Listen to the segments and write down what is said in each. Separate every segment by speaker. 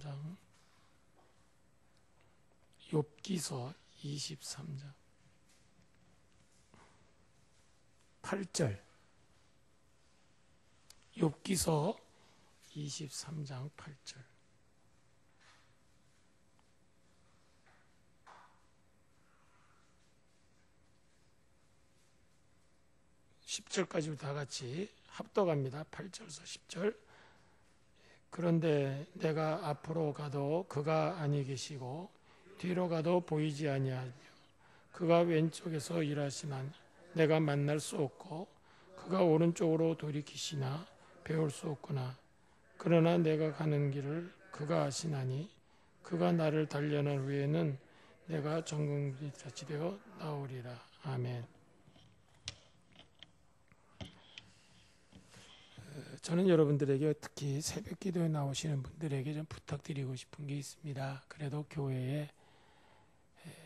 Speaker 1: 23장, 욥기서 23장 8절, 욥기서 23장 8절. (10절까지) 다 같이 합독합니다. 8절에서 10절. 그런데 내가 앞으로 가도 그가 아니 계시고 뒤로 가도 보이지 아니하며 그가 왼쪽에서 일하시나 내가 만날 수 없고 그가 오른쪽으로 돌이키시나 배울 수 없구나. 그러나 내가 가는 길을 그가 아시나니 그가 나를 단련한 후에는 내가 정금같이 되어 나오리라. 아멘. 저는 여러분들에게, 특히 새벽 기도에 나오시는 분들에게 좀 부탁드리고 싶은 게 있습니다. 그래도 교회에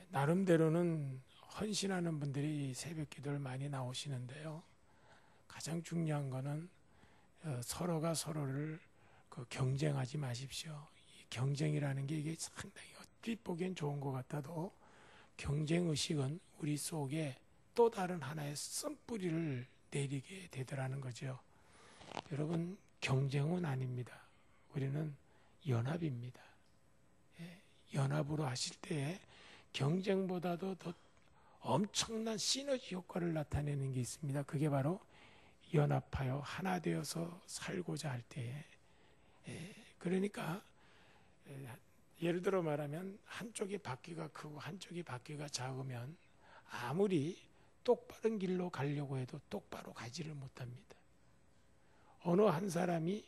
Speaker 1: 나름대로는 헌신하는 분들이 새벽 기도를 많이 나오시는데요. 가장 중요한 거는 서로가 서로를 경쟁하지 마십시오. 이 경쟁이라는 게 이게 상당히 뒷보기엔 좋은 것 같아도 경쟁의식은 우리 속에 또 다른 하나의 쓴뿌리를 내리게 되더라는 거죠. 여러분, 경쟁은 아닙니다. 우리는 연합입니다. 연합으로 하실 때에 경쟁보다도 더 엄청난 시너지 효과를 나타내는 게 있습니다. 그게 바로 연합하여 하나 되어서 살고자 할 때에, 그러니까 예를 들어 말하면 한쪽이 바퀴가 크고 한쪽이 바퀴가 작으면 아무리 똑바른 길로 가려고 해도 똑바로 가지를 못합니다. 어느 한 사람이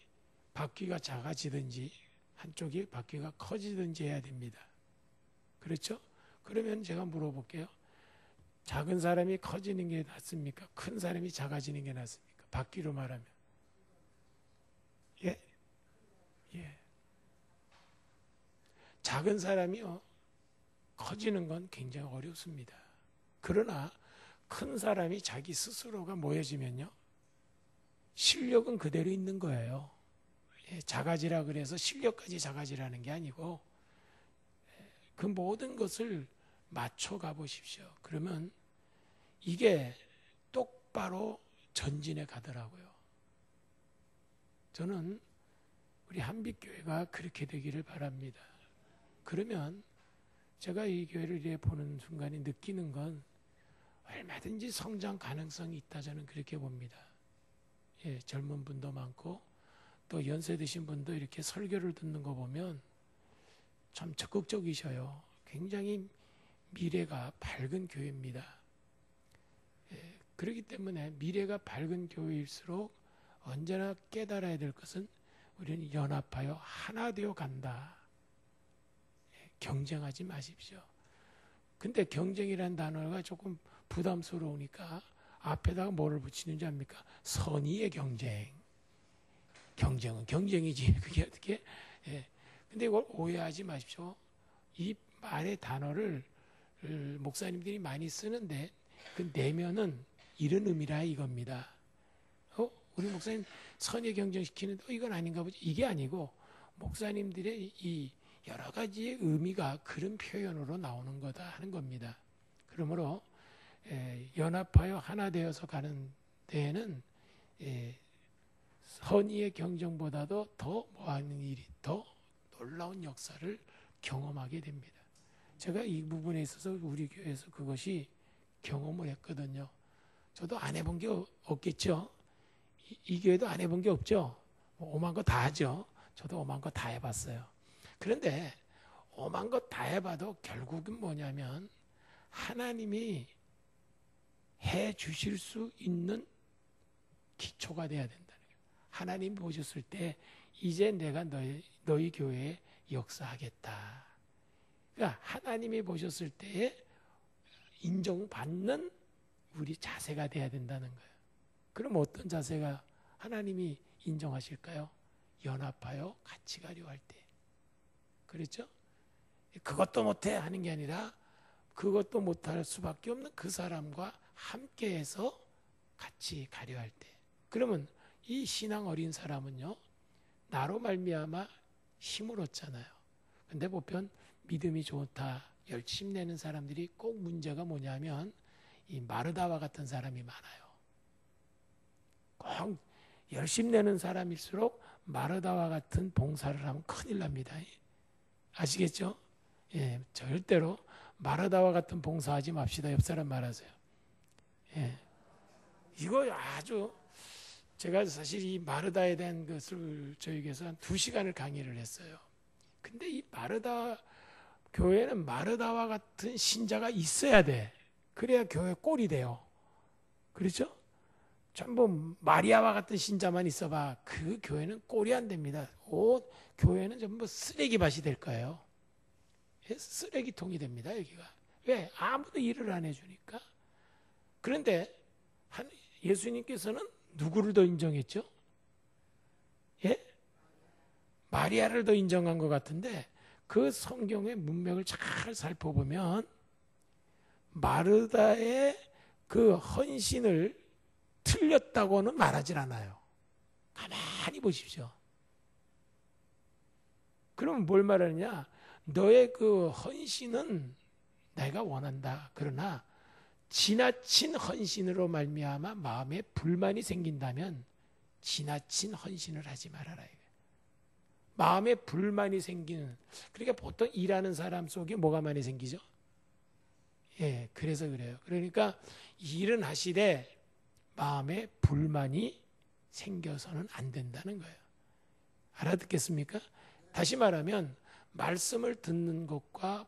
Speaker 1: 바퀴가 작아지든지 한쪽이 바퀴가 커지든지 해야 됩니다. 그렇죠? 그러면 제가 물어볼게요. 작은 사람이 커지는 게 낫습니까? 큰 사람이 작아지는 게 낫습니까? 바퀴로 말하면. 예? 작은 사람이요, 커지는 건 굉장히 어렵습니다. 그러나 큰 사람이 자기 스스로가 모여지면요, 실력은 그대로 있는 거예요. 작아지라 그래서 실력까지 작아지라는 게 아니고 그 모든 것을 맞춰 가보십시오. 그러면 이게 똑바로 전진해 가더라고요. 저는 우리 한빛교회가 그렇게 되기를 바랍니다. 그러면 제가 이 교회를 이렇게 보는 순간에 느끼는 건 얼마든지 성장 가능성이 있다, 저는 그렇게 봅니다. 젊은 분도 많고 또 연세 드신 분도 이렇게 설교를 듣는 거 보면 참 적극적이셔요. 굉장히 미래가 밝은 교회입니다. 그렇기 때문에 미래가 밝은 교회일수록 언제나 깨달아야 될 것은 우리는 연합하여 하나 되어 간다. 경쟁하지 마십시오. 근데 경쟁이라는 단어가 조금 부담스러우니까 앞에다가 뭐를 붙이는지 압니까? 선의의 경쟁. 경쟁은 경쟁이지. 그게 어떻게? 근데 이걸 오해하지 마십시오. 이 말의 단어를 목사님들이 많이 쓰는데 그 내면은 이런 의미라 이겁니다. 우리 목사님 선의 경쟁시키는데 이건 아닌가 보지. 이게 아니고 목사님들의 이 여러 가지의 의미가 그런 표현으로 나오는 거다 하는 겁니다. 그러므로 연합하여 하나 되어서 가는 데에는 선의의 경쟁보다도 더 뭐하는 일이, 더 놀라운 역사를 경험하게 됩니다. 제가 이 부분에 있어서 우리 교회에서 그것이 경험을 했거든요. 저도 안 해본 게 없겠죠. 이 교회도 안 해본 게 없죠. 오만 거 다 하죠. 저도 오만 거 다 해봤어요. 그런데 오만 거 다 해봐도 결국은 뭐냐면 하나님이 해 주실 수 있는 기초가 돼야 된다는 거예요. 하나님 보셨을 때 이제 내가 너희 교회에 역사하겠다. 그러니까 하나님이 보셨을 때에 인정받는 우리 자세가 돼야 된다는 거예요. 그럼 어떤 자세가 하나님이 인정하실까요? 연합하여 같이 가려 할 때. 그렇죠? 그것도 못해 하는 게 아니라 그것도 못할 수밖에 없는 그 사람과 함께해서 같이 가려 할 때. 그러면 이 신앙 어린 사람은요, 나로 말미암아 힘을 얻잖아요. 근데 보편 믿음이 좋다, 열심 내는 사람들이 꼭 문제가 뭐냐면 이 마르다와 같은 사람이 많아요. 꼭 열심 내는 사람일수록 마르다와 같은 봉사를 하면 큰일 납니다. 아시겠죠? 예, 절대로 마르다와 같은 봉사하지 맙시다. 옆 사람 말하세요. 예, 이거 아주 제가 사실 이 마르다에 대한 것을 저에게서 한 2시간을 강의를 했어요. 근데 이 마르다 교회는 마르다와 같은 신자가 있어야 돼. 그래야 교회 꼴이 돼요. 그렇죠? 전부 마리아와 같은 신자만 있어봐. 그 교회는 꼴이 안 됩니다. 교회는 전부 쓰레기밭이 될 거예요. 쓰레기통이 됩니다, 여기가. 왜? 아무도 일을 안 해주니까. 그런데 예수님께서는 누구를 더 인정했죠? 예? 마리아를 더 인정한 것 같은데 그 성경의 문맥을 잘 살펴보면 마르다의 그 헌신을 틀렸다고는 말하질 않아요. 가만히 보십시오. 그러면 뭘 말하느냐? 너의 그 헌신은 내가 원한다. 그러나 지나친 헌신으로 말미암아 마음에 불만이 생긴다면 지나친 헌신을 하지 말아라. 마음에 불만이 생기는, 그러니까 보통 일하는 사람 속에 뭐가 많이 생기죠? 예, 그래서 그래요. 그러니까 일은 하시되 마음에 불만이 생겨서는 안 된다는 거예요. 알아듣겠습니까? 다시 말하면 말씀을 듣는 것과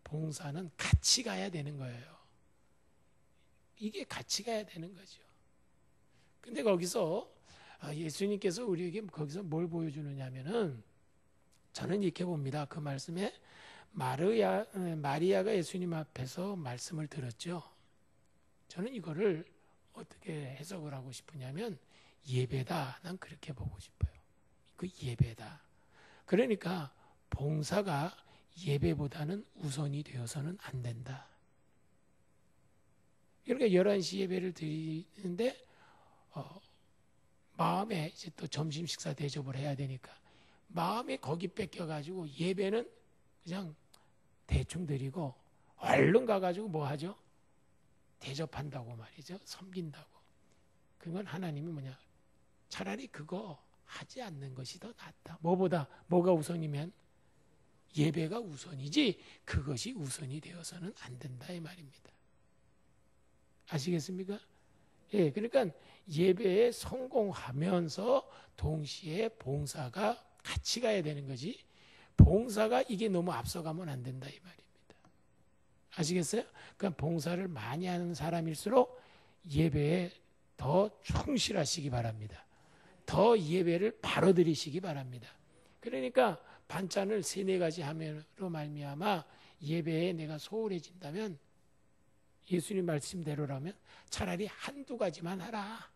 Speaker 1: 봉사는 같이 가야 되는 거예요. 이게 같이 가야 되는 거죠. 근데 거기서 예수님께서 우리에게 거기서 뭘 보여주느냐면은 저는 이렇게 봅니다. 그 말씀에 마리아가 예수님 앞에서 말씀을 들었죠. 저는 이거를 어떻게 해석을 하고 싶으냐면 예배다. 난 그렇게 보고 싶어요. 그 예배다. 그러니까 봉사가 예배보다는 우선이 되어서는 안 된다. 그러니까 11시 예배를 드리는데 마음에 이제 또 점심 식사 대접을 해야 되니까 마음에 거기 뺏겨가지고 예배는 그냥 대충 드리고 얼른 가가지고 뭐 하죠? 대접한다고 말이죠. 섬긴다고. 그건 하나님이 뭐냐? 차라리 그거 하지 않는 것이 더 낫다. 뭐가 우선이면? 예배가 우선이지 그것이 우선이 되어서는 안 된다 이 말입니다. 아시겠습니까? 예, 그러니까 예배에 성공하면서 동시에 봉사가 같이 가야 되는 거지 봉사가 이게 너무 앞서가면 안 된다 이 말입니다. 아시겠어요? 그러니까 봉사를 많이 하는 사람일수록 예배에 더 충실하시기 바랍니다. 더 예배를 바로 드리시기 바랍니다. 그러니까 반찬을 3-4가지 하면으로 말미암아 예배에 내가 소홀해진다면 예수님 말씀대로라면 차라리 1-2가지만 하라.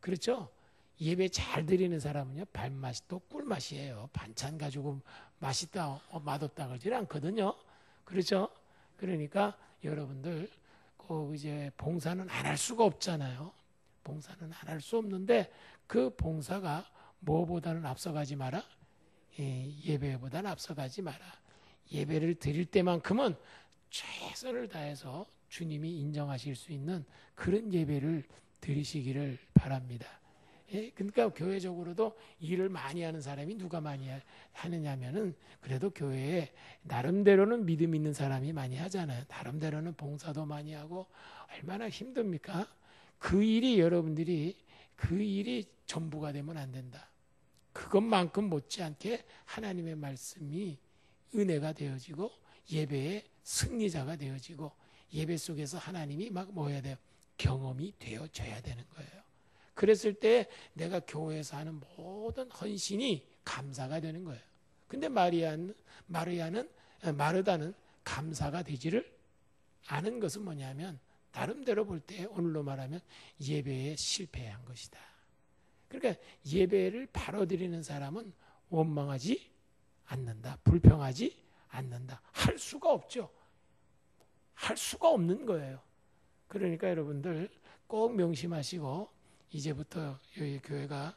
Speaker 1: 그렇죠? 예배 잘 드리는 사람은요 발맛이 또 꿀맛이에요. 반찬 가지고 맛있다 맛없다 그러질 않거든요. 그렇죠? 그러니까 여러분들 꼭 이제 봉사는 안 할 수가 없잖아요. 봉사는 안 할 수 없는데 그 봉사가 뭐보다는 앞서가지 마라. 예배보다는 앞서가지 마라. 예배를 드릴 때만큼은 최선을 다해서 주님이 인정하실 수 있는 그런 예배를 드리시기를 바랍니다. 그러니까 교회적으로도 일을 많이 하는 사람이 누가 많이 하느냐면은 그래도 교회에 나름대로는 믿음 있는 사람이 많이 하잖아요. 나름대로는 봉사도 많이 하고 얼마나 힘듭니까? 그 일이 전부가 되면 안 된다. 그것만큼 못지않게 하나님의 말씀이 은혜가 되어지고 예배의 승리자가 되어지고 예배 속에서 하나님이 막 뭐 해야 돼요? 경험이 되어져야 되는 거예요. 그랬을 때 내가 교회에서 하는 모든 헌신이 감사가 되는 거예요. 근데 마르다는 감사가 되지를 않은 것은 뭐냐면 나름대로 볼 때 오늘로 말하면 예배에 실패한 것이다. 그러니까 예배를 바로 드리는 사람은 원망하지 않는다. 불평하지 않는다. 할 수가 없죠. 할 수가 없는 거예요. 그러니까 여러분들 꼭 명심하시고 이제부터 이 교회가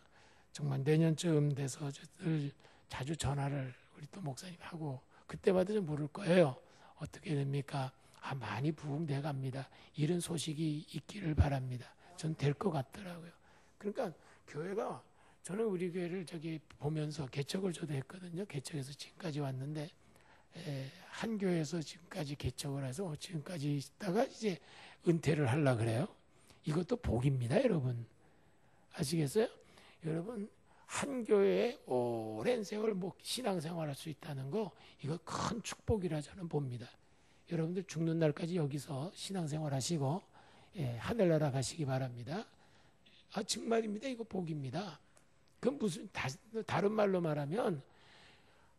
Speaker 1: 정말 내년쯤 돼서 늘 자주 전화를 우리 또 목사님 하고 그때마다 좀 물을 거예요. 어떻게 됩니까? 많이 부흥돼 갑니다. 이런 소식이 있기를 바랍니다. 전 될 것 같더라고요. 그러니까 교회가 저는 우리 교회를 저기 보면서 개척을 저도 했거든요. 개척해서 지금까지 왔는데 한 교회에서 지금까지 개척을 해서 지금까지 있다가 이제 은퇴를 하려고 그래요. 이것도 복입니다, 여러분. 아시겠어요? 여러분 한 교회에 오랜 세월 신앙생활할 수 있다는 거 이거 큰 축복이라 저는 봅니다. 여러분들 죽는 날까지 여기서 신앙생활 하시고 하늘나라 가시기 바랍니다. 정말입니다. 이거 복입니다. 그 무슨 다른 말로 말하면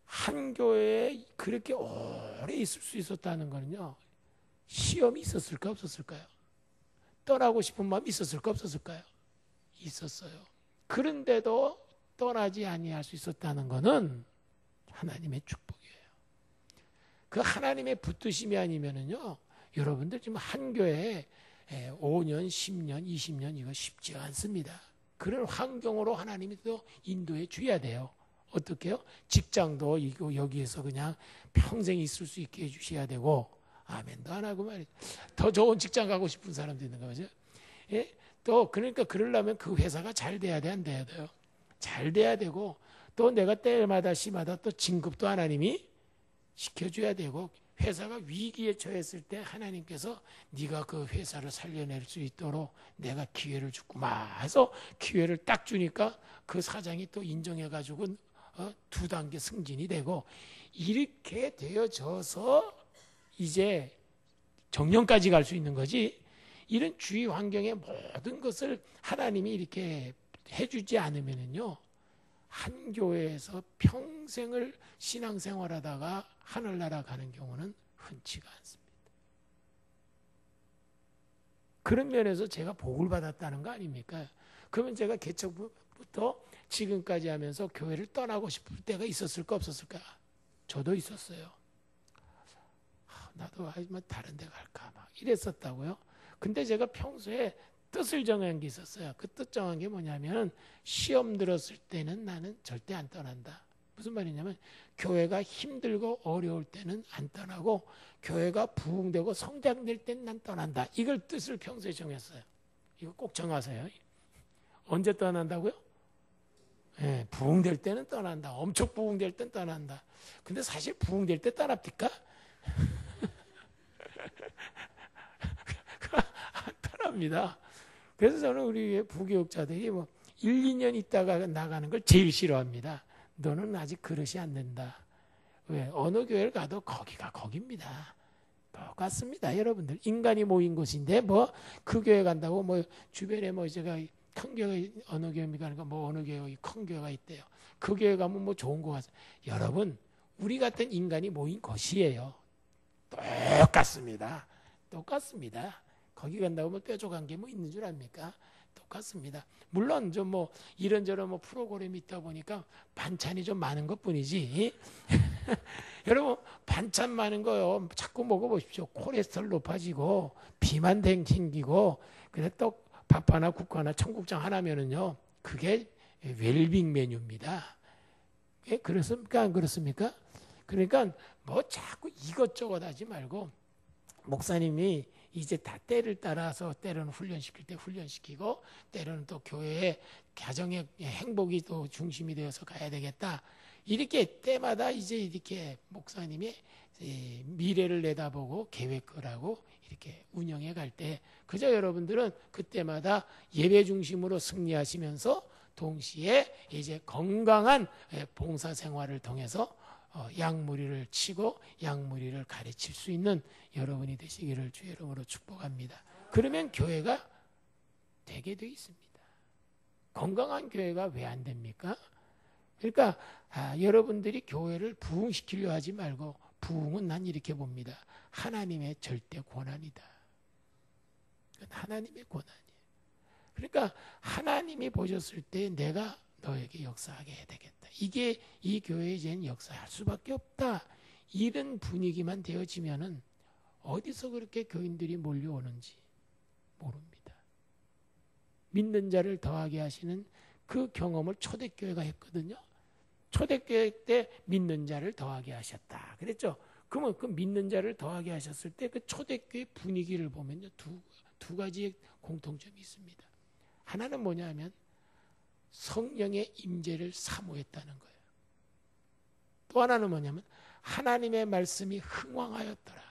Speaker 1: 한 교회에 그렇게 오래 있을 수 있었다는 거는요. 시험이 있었을까 없었을까요? 떠나고 싶은 마음이 있었을까 없었을까요? 있었어요. 그런데도 떠나지 아니할 수 있었다는 것은 하나님의 축복이에요. 그 하나님의 붙드심이 아니면은요, 여러분들 지금 한 교회에 5년, 10년, 20년 이거 쉽지 않습니다. 그런 환경으로 하나님이 또 인도해 줘야 돼요. 어떻게요? 직장도 여기에서 그냥 평생 있을 수 있게 해주셔야 되고, 아멘도 안 하고 말이죠. 더 좋은 직장 가고 싶은 사람도 있는 거죠. 예? 또 그러니까 그러려면 그 회사가 잘 돼야 돼, 안 돼야 돼요? 잘 돼야 되고, 또 내가 때마다 시마다 또 진급도 하나님이 시켜줘야 되고, 회사가 위기에 처했을 때 하나님께서 네가 그 회사를 살려낼 수 있도록 내가 기회를 주구만 해서 기회를 딱 주니까 그 사장이 또 인정해가지고 2단계 승진이 되고, 이렇게 되어져서 이제 정년까지 갈 수 있는 거지. 이런 주위 환경의 모든 것을 하나님이 이렇게 해주지 않으면은요, 한 교회에서 평생을 신앙생활하다가 하늘나라 가는 경우는 흔치가 않습니다. 그런 면에서 제가 복을 받았다는 거 아닙니까? 그러면 제가 개척부터 지금까지 하면서 교회를 떠나고 싶을 때가 있었을까 없었을까? 저도 있었어요. 나도 하지만 다른 데 갈까 막 이랬었다고요. 근데 제가 평소에 뜻을 정한 게 있었어요. 그 뜻 정한 게 뭐냐면, 시험 들었을 때는 나는 절대 안 떠난다. 무슨 말이냐면, 교회가 힘들고 어려울 때는 안 떠나고, 교회가 부흥되고 성장될 때는 난 떠난다. 이걸 뜻을 평소에 정했어요. 이거 꼭 정하세요. 언제 떠난다고요? 예, 부흥될 때는 떠난다. 엄청 부흥될 때는 떠난다. 근데 사실 부흥될 때 떠납니까? 안 떠납니다. 그래서 저는 우리 부교육자들이 1, 2년 있다가 나가는 걸 제일 싫어합니다. 너는 아직 그릇이 안 된다. 왜? 어느 교회를 가도 거기가 거기입니다. 똑같습니다. 여러분들 인간이 모인 곳인데 그 교회 간다고 주변에 제가 큰 교회 어느 교회입니까? 그러니까 어느 교회 큰 교회가 있대요. 그 교회 가면 좋은 거 같아요. 여러분, 우리 같은 인간이 모인 곳이에요. 똑같습니다. 똑같습니다. 거기 간다고 뾰족한 게 있는 줄 압니까? 똑같습니다. 물론 좀 이런저런 프로그램이 있다 보니까 반찬이 좀 많은 것 뿐이지. 여러분, 반찬 많은 거요. 자꾸 먹어보십시오. 콜레스테롤 높아지고, 비만 생기고, 그래 또 밥 하나, 국 하나, 청국장 하나면은요, 그게 웰빙 메뉴입니다. 예, 그렇습니까? 안 그렇습니까? 그러니까 자꾸 이것저것 하지 말고, 목사님이 이제 다 때를 따라서 때로는 훈련시킬 때 훈련시키고, 때로는 또 교회의 가정의 행복이 또 중심이 되어서 가야 되겠다. 이렇게 때마다 이제 이렇게 목사님의 미래를 내다보고 계획을 하고 이렇게 운영해 갈 때, 그저 여러분들은 그때마다 예배 중심으로 승리하시면서 동시에 이제 건강한 봉사 생활을 통해서 양무리를 치고 양무리를 가르칠 수 있는 여러분이 되시기를 주의 이름으로 축복합니다. 그러면 교회가 되게 돼 있습니다. 건강한 교회가 왜 안 됩니까? 그러니까 여러분들이 교회를 부흥시키려 하지 말고, 부흥은 난 이렇게 봅니다. 하나님의 절대 권한이다. 하나님의 권한이에요. 그러니까 하나님이 보셨을 때 내가 너에게 역사하게 해야 되겠다. 이게 이 교회에 이제는 역사할 수밖에 없다. 이런 분위기만 되어지면은 어디서 그렇게 교인들이 몰려오는지 모릅니다. 믿는 자를 더하게 하시는 그 경험을 초대교회가 했거든요. 초대교회 때 믿는 자를 더하게 하셨다 그랬죠. 그러면 그 믿는 자를 더하게 하셨을 때 그 초대교회 분위기를 보면요, 두 가지의 공통점이 있습니다. 하나는 뭐냐면 성령의 임재를 사모했다는 거예요. 또 하나는 뭐냐면 하나님의 말씀이 흥왕하였더라.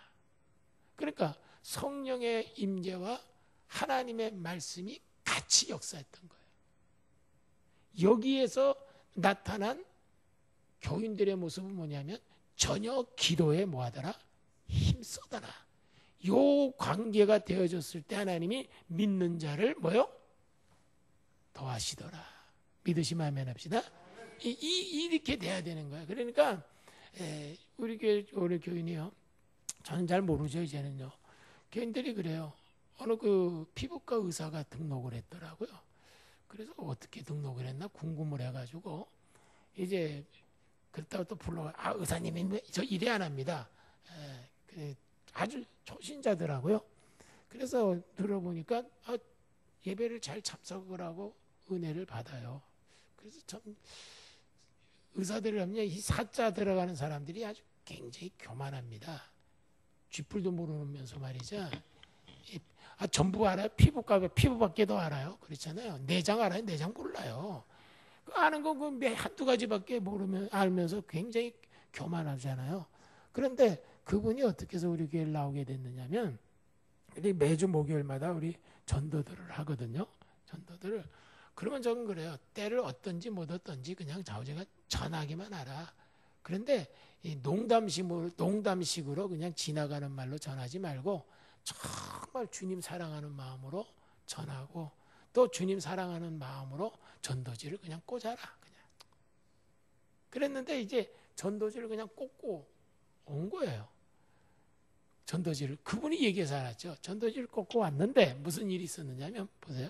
Speaker 1: 그러니까 성령의 임재와 하나님의 말씀이 같이 역사했던 거예요. 여기에서 나타난 교인들의 모습은 뭐냐면 전혀 기도에 뭐하더라? 힘쓰더라. 요 관계가 되어졌을 때 하나님이 믿는 자를 뭐요? 더하시더라. 믿으시면 아멘 합시다. 이렇게 돼야 되는 거예요. 그러니까 우리 교인이요. 저는 잘 모르죠, 이제는요. 교인들이 그래요. 어느 그 피부과 의사가 등록을 했더라고요. 그래서 어떻게 등록을 했나 궁금을 해가지고 이제 그렇다고 또 불러가. 의사님이 저 일에 안 합니다. 아주 초신자더라고요. 그래서 들어보니까 예배를 잘 참석을 하고 은혜를 받아요. 그래서 참 의사들을 하면 이 사자 들어가는 사람들이 아주 굉장히 교만합니다. 쥐뿔도 모르면서 말이죠. 전부 알아요. 피부밖에도 알아요. 그렇잖아요. 내장 알아요. 내장 몰라요. 아는 거 한두 가지밖에 모르면 알면서 굉장히 교만하잖아요. 그런데 그분이 어떻게 해서 우리 교회에 나오게 됐느냐면 매주 목요일마다 우리 전도들을 하거든요. 전도들을. 그러면 저는 그래요. 때를 어떤지 못 어떤지 그냥 자우지가 전하기만 하라. 그런데 이 농담식으로 그냥 지나가는 말로 전하지 말고 정말 주님 사랑하는 마음으로 전하고 또 주님 사랑하는 마음으로 전도지를 그냥 꽂아라. 그냥. 그랬는데 이제 전도지를 그냥 꽂고 온 거예요. 전도지를. 그분이 얘기해서 알았죠. 전도지를 꽂고 왔는데 무슨 일이 있었느냐면 보세요.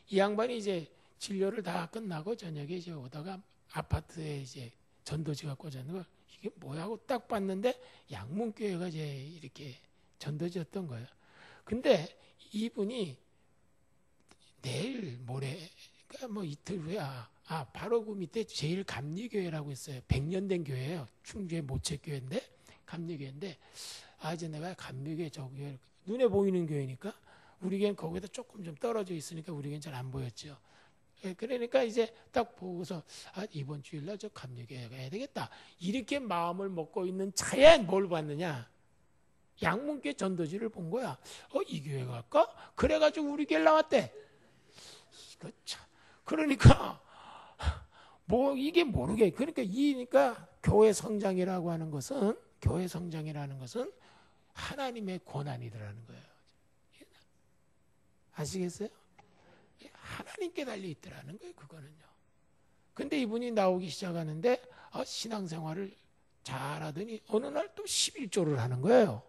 Speaker 1: 이 양반이 이제 진료를 다 끝나고 저녁에 이제 오다가 아파트에 이제 전도지가 꽂았는 거 이게 뭐야 하고 딱 봤는데 양문교회가 이제 이렇게 전도지였던 거예요. 근데 이분이 내일 모레 그러니까 뭐 이틀 후에 바로 그 밑에 제일감리교회라고 있어요. 100년 된 교회예요. 충주의 모책교회인데 감리교회인데 이제 내가 감리교회 저 교회 눈에 보이는 교회니까 우리 교회는 거기다 조금 좀 떨어져 있으니까 우리 교회는 잘 안 보였죠. 그러니까 이제 딱 보고서 이번 주일날 저 감리교회 가야 되겠다. 이렇게 마음을 먹고 있는 차에 뭘 봤느냐? 양문교회 전도지를 본 거야. 이 교회 갈까? 그래가지고 우리 교회 나왔대. 그러니까 뭐 이게 모르게 그러니까 교회 성장이라고 하는 것은 하나님의 권한이라는 거예요. 아시겠어요? 하나님께 달려 있더라는 거예요. 그거는요. 근데 이분이 나오기 시작하는데 신앙생활을 잘하더니 어느 날 또 11조를 하는 거예요.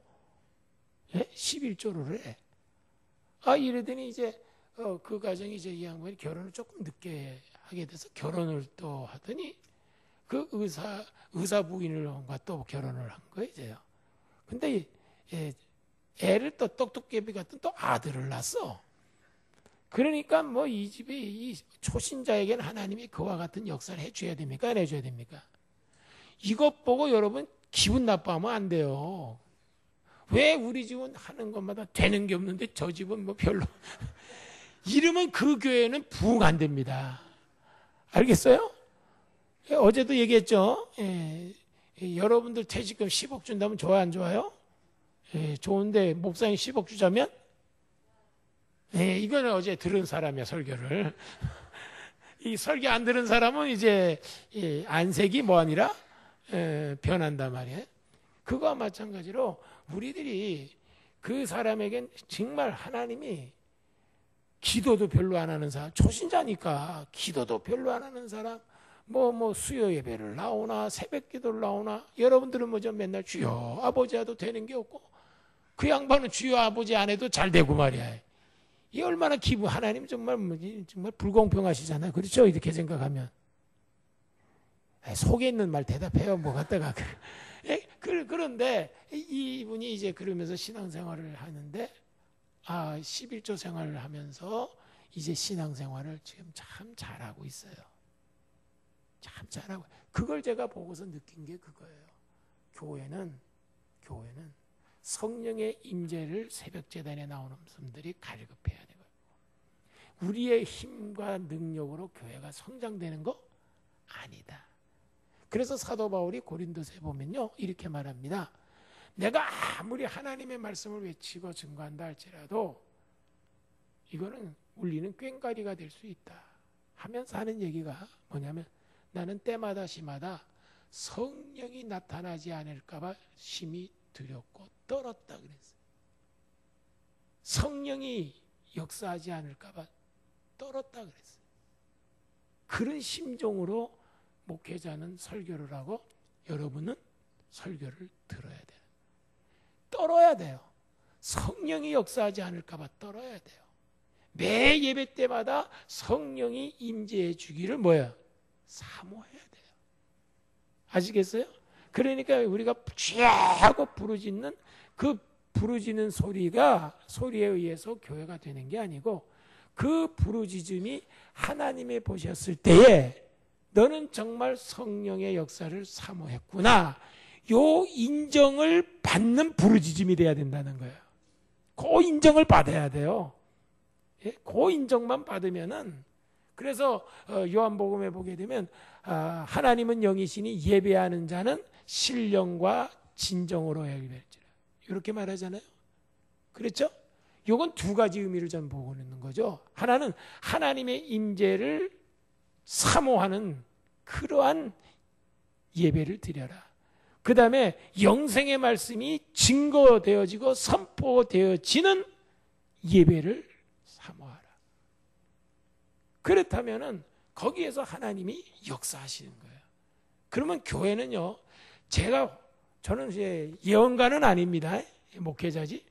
Speaker 1: 11조를 해. 이러더니 이제 그 가정이 이제 이 양반이 결혼을 조금 늦게 하게 돼서 결혼을 또 하더니 그 의사 부인과 또 결혼을 한 거예요, 이제요. 근데 애를 또 똑똑개비 같은 또 아들을 낳았어. 그러니까 뭐 이 집에 이 초신자에게는 하나님이 그와 같은 역사를 해줘야 됩니까? 안 해줘야 됩니까? 이것 보고 여러분 기분 나빠하면 안 돼요. 왜 우리 집은 하는 것마다 되는 게 없는데 저 집은 뭐 별로. 이러면 그 교회는 부흥 안 됩니다. 알겠어요? 어제도 얘기했죠. 여러분들 퇴직금 10억 준다면 좋아요, 안 좋아요? 좋은데 목사님 10억 주자면? 이거는 어제 들은 사람이야, 설교를. 이 설교 안 들은 사람은 이제 안색이 뭐 아니라 변한단 말이에요. 그거와 마찬가지로 우리들이 그 사람에겐 정말 하나님이 기도도 별로 안 하는 사람, 초신자니까 기도도 별로 안 하는 사람, 뭐 수요 예배를 나오나 새벽 기도를 나오나 여러분들은 뭐죠? 맨날 주여 아버지 해도 되는 게 없고 그 양반은 주여 아버지 안 해도 잘 되고 말이야. 이 얼마나 하나님 정말 불공평하시잖아요. 그렇죠? 이렇게 생각하면 속에 있는 말 대답해요. 뭐 갖다가 그런데 이분이 이제 그러면서 신앙생활을 하는데 11조 생활을 하면서 이제 신앙생활을 지금 참 잘하고 있어요. 참 잘하고. 그걸 제가 보고서 느낀 게 그거예요. 교회는 성령의 임재를 새벽 제단에 나오는 분들이 갈급해야 되고, 우리의 힘과 능력으로 교회가 성장되는 거 아니다. 그래서 사도 바울이 고린도서에 보면요, 이렇게 말합니다. 내가 아무리 하나님의 말씀을 외치고 증거한다 할지라도 이거는 울리는 꽹과리가 될 수 있다 하면서 하는 얘기가 뭐냐면, 나는 때마다 시마다 성령이 나타나지 않을까 봐 심히 두렵고 떨었다 그랬어요. 성령이 역사하지 않을까 봐 떨었다 그랬어요. 그런 심정으로 목회자는 설교를 하고 여러분은 설교를 들어야 돼요. 떨어야 돼요. 성령이 역사하지 않을까 봐 떨어야 돼요. 매 예배 때마다 성령이 임재해 주기를 사모해야 돼요. 아시겠어요? 그러니까 우리가 쥐하고 부르짖는 그 부르짖는 소리에 의해서 교회가 되는 게 아니고, 그 부르짖음이 하나님이 보셨을 때에 너는 정말 성령의 역사를 사모했구나, 요 인정을 받는 부르짖음이 돼야 된다는 거예요. 그 인정을 받아야 돼요. 그 인정만 받으면은, 그래서 요한복음에 보게 되면 하나님은 영이시니 예배하는 자는 신령과 진정으로 예배할지라, 이렇게 말하잖아요. 그렇죠? 요건 두 가지 의미를 전 보고 있는 거죠. 하나는 하나님의 임재를 사모하는 그러한 예배를 드려라. 그 다음에 영생의 말씀이 증거되어지고 선포되어지는 예배를 사모하라. 그렇다면은 거기에서 하나님이 역사하시는 거예요. 그러면 교회는요, 저는 이제 예언가는 아닙니다. 목회자지.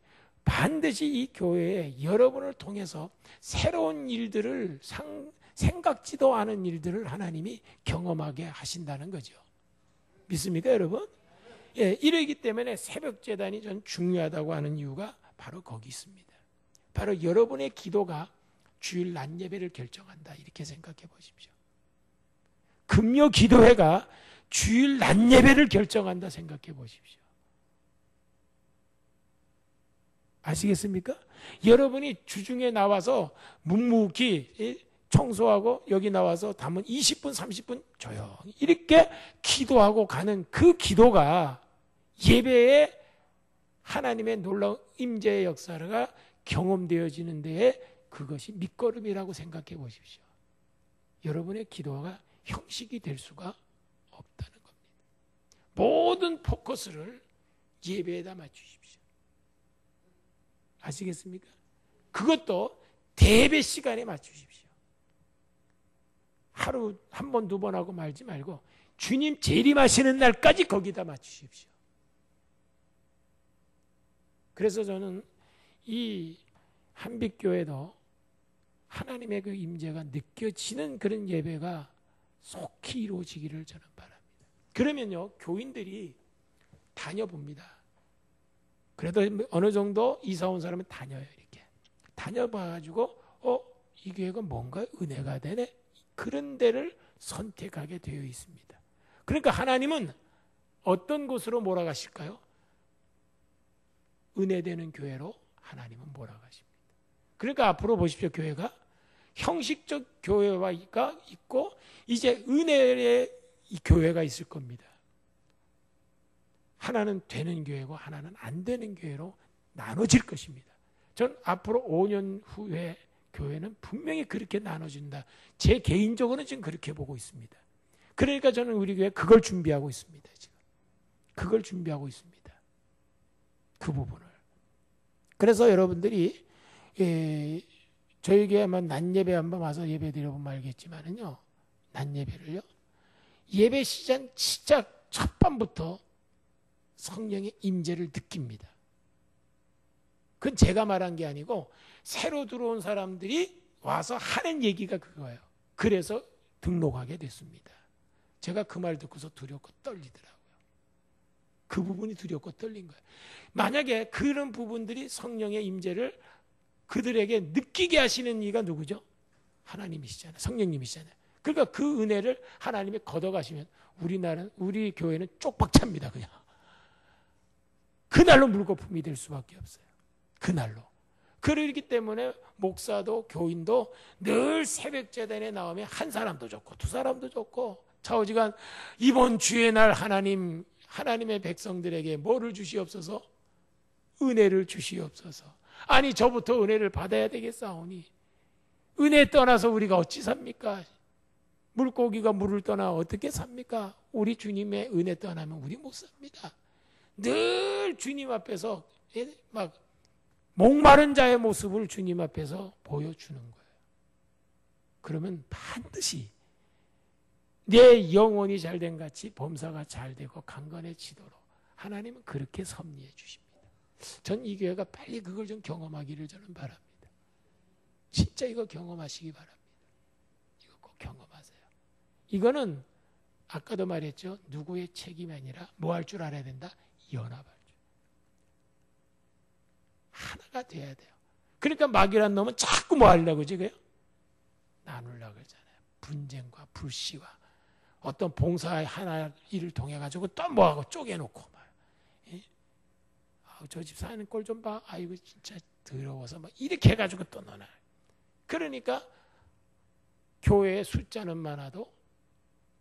Speaker 1: 반드시 이 교회에 여러분을 통해서 새로운 일들을, 생각지도 않은 일들을 하나님이 경험하게 하신다는 거죠. 믿습니까, 여러분? 예, 이러기 때문에 새벽 제단이 전 중요하다고 하는 이유가 바로 거기 있습니다. 바로 여러분의 기도가 주일 낮 예배를 결정한다, 이렇게 생각해 보십시오. 금요 기도회가 주일 낮 예배를 결정한다 생각해 보십시오. 아시겠습니까? 여러분이 주중에 나와서 묵묵히 청소하고 여기 나와서 담은 20분, 30분 조용히 이렇게 기도하고 가는 그 기도가 예배에 하나님의 놀라운 임재의 역사가 경험되어지는 데에 그것이 밑거름이라고 생각해 보십시오. 여러분의 기도가 형식이 될 수가 없다는 겁니다. 모든 포커스를 예배에다 맞추십시오. 아시겠습니까? 그것도 대배 시간에 맞추십시오. 하루 한 번, 두 번 하고 말지 말고 주님 재림하시는 날까지 거기다 맞추십시오. 그래서 저는 이 한빛교회도 하나님의 그 임재가 느껴지는 그런 예배가 속히 이루어지기를 저는 바랍니다. 그러면요, 교인들이 다녀봅니다. 그래도 어느 정도 이사 온 사람은 다녀요. 이렇게 다녀봐가지고 이 교회가 뭔가 은혜가 되네, 그런 데를 선택하게 되어 있습니다. 그러니까 하나님은 어떤 곳으로 몰아가실까요? 은혜되는 교회로 하나님은 몰아가십니다. 그러니까 앞으로 보십시오. 교회가 형식적 교회가 있고 이제 은혜의 교회가 있을 겁니다. 하나는 되는 교회고 하나는 안 되는 교회로 나눠질 것입니다. 전 앞으로 5년 후에 교회는 분명히 그렇게 나눠진다. 제 개인적으로는 지금 그렇게 보고 있습니다. 그러니까 저는 우리 교회 그걸 준비하고 있습니다. 지금 그걸 준비하고 있습니다. 그 부분을. 그래서 여러분들이 저희 교회 한번 낮 예배 한번 와서 예배 드려보면 알겠지만은요, 낮 예배를요, 예배 시작 첫 밤부터 성령의 임재를 느낍니다. 그건 제가 말한 게 아니고 새로 들어온 사람들이 와서 하는 얘기가 그거예요. 그래서 등록하게 됐습니다. 제가 그 말 듣고서 두렵고 떨리더라고요. 그 부분이 두렵고 떨린 거예요. 만약에 그런 부분들이 성령의 임재를 그들에게 느끼게 하시는 이가 누구죠? 하나님이시잖아요. 성령님이시잖아요. 그러니까 그 은혜를 하나님이 걷어가시면 우리 교회는 쪽박찹니다. 그냥 그날로 물거품이 될 수밖에 없어요. 그날로. 그러기 때문에 목사도 교인도 늘 새벽 제단에 나오면 한 사람도 좋고 두 사람도 좋고 좌우지간 이번 주의 날 하나님의 백성들에게 뭐를 주시옵소서? 은혜를 주시옵소서. 아니 저부터 은혜를 받아야 되겠사오니 은혜 떠나서 우리가 어찌 삽니까? 물고기가 물을 떠나 어떻게 삽니까? 우리 주님의 은혜 떠나면 우리 못 삽니다. 늘 주님 앞에서 막 목마른 자의 모습을 주님 앞에서 보여주는 거예요. 그러면 반드시 내 영혼이 잘된 같이 범사가 잘되고 강건해지도록 하나님은 그렇게 섭리해 주십니다. 전 이 교회가 빨리 그걸 좀 경험하기를 저는 바랍니다. 진짜 이거 경험하시기 바랍니다. 이거 꼭 경험하세요. 이거는 아까도 말했죠. 누구의 책임이 아니라 뭐 할 줄 알아야 된다? 연합할 줄. 하나가 돼야 돼요. 그러니까 마귀란 놈은 자꾸 뭐 하려고 지금? 나누려고 그러잖아요. 분쟁과 불씨와 어떤 봉사의 하나 일을 통해 가지고 또 뭐하고 쪼개놓고 막. 저 집 사는 꼴 좀 봐. 아이고 진짜 더러워서 막 이렇게 해가지고 또 넣어놔요. 그러니까 교회의 숫자는 많아도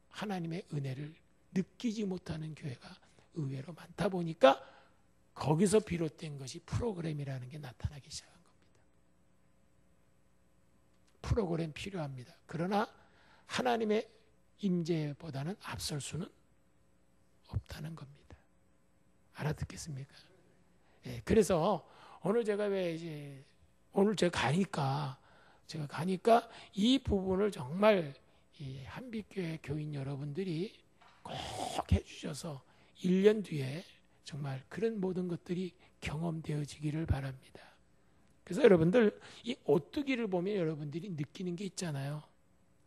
Speaker 1: 하나님의 은혜를 느끼지 못하는 교회가 의외로 많다 보니까 거기서 비롯된 것이 프로그램이라는 게 나타나기 시작한 겁니다. 프로그램 필요합니다. 그러나 하나님의 임재보다는 앞설 수는 없다는 겁니다. 알아듣겠습니까? 예, 그래서 오늘 제가 오늘 제가 가니까 이 부분을 정말 이 한빛교회 교인 여러분들이 꼭 해주셔서 1년 뒤에 정말 그런 모든 것들이 경험되어지기를 바랍니다. 그래서 여러분들 이 오뚜기를 보면 여러분들이 느끼는 게 있잖아요.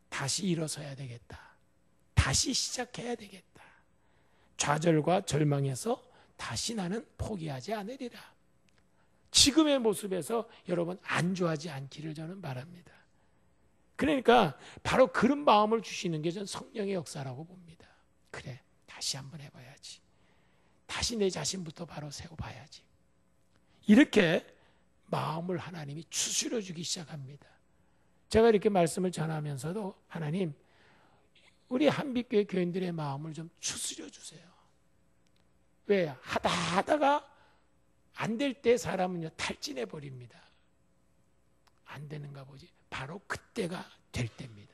Speaker 1: 다시 일어서야 되겠다. 다시 시작해야 되겠다. 좌절과 절망에서 다시 나는 포기하지 않으리라. 지금의 모습에서 여러분 안주하지 않기를 저는 바랍니다. 그러니까 바로 그런 마음을 주시는 게 전 성령의 역사라고 봅니다. 그래, 다시 한번 해봐야지. 다시 내 자신부터 바로 세워봐야지. 이렇게 마음을 하나님이 추스려 주기 시작합니다. 제가 이렇게 말씀을 전하면서도 하나님, 우리 한빛교회 교인들의 마음을 좀 추스려 주세요. 왜? 하다가 안 될 때 사람은요 탈진해 버립니다. 안 되는가 보지. 바로 그때가 될 때입니다.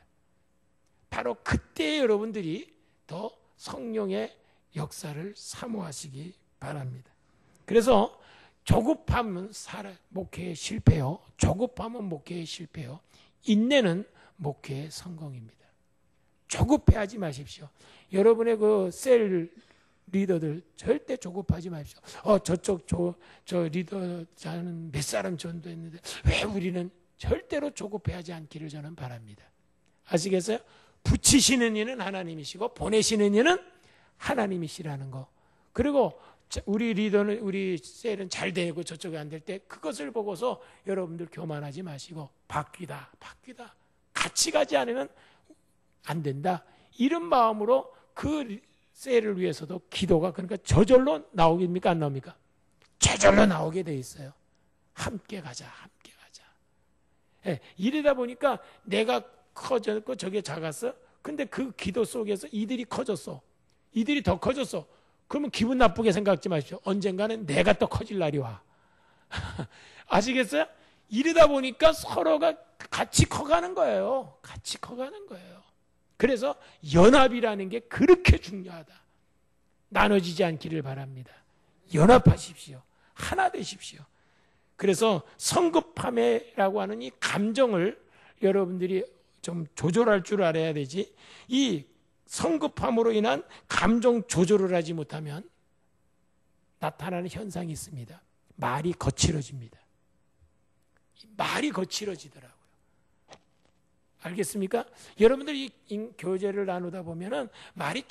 Speaker 1: 바로 그때 여러분들이 더 성령의 역사를 사모하시기 바랍니다. 그래서 조급함은 목회의 실패요. 조급함은 목회의 실패요. 인내는 목회의 성공입니다. 조급해하지 마십시오. 여러분의 그 셀 리더들 절대 조급하지 마십시오. 저쪽 저 리더자는 몇 사람 전도했는데 왜 우리는 절대로 조급해하지 않기를 저는 바랍니다. 아시겠어요? 붙이시는 이는 하나님이시고 보내시는 이는 하나님이시라는 거. 그리고 우리 리더는 우리 셀은 잘 되고 저쪽이 안 될 때 그것을 보고서 여러분들 교만하지 마시고 바뀌다 같이 가지 않으면 안 된다. 이런 마음으로 그 셀을 위해서도 기도가 그러니까 저절로 나오겠습니까? 안 나옵니까? 저절로 나오게 돼 있어요. 함께 가자. 예, 이러다 보니까 내가 커졌고 저게 작았어. 근데 그 기도 속에서 이들이 커졌어. 이들이 더 커졌어. 그러면 기분 나쁘게 생각하지 마십시오. 언젠가는 내가 또 커질 날이 와. 아시겠어요? 이러다 보니까 서로가 같이 커가는 거예요. 그래서 연합이라는 게 그렇게 중요하다. 나눠지지 않기를 바랍니다. 연합하십시오. 하나 되십시오. 그래서 성급함이라고 하는 이 감정을 여러분들이 좀 조절할 줄 알아야 되지. 이 성급함으로 인한 감정 조절을 하지 못하면 나타나는 현상이 있습니다. 말이 거칠어집니다. 말이 거칠어지더라고요. 알겠습니까? 여러분들이 교제를 나누다 보면은 말이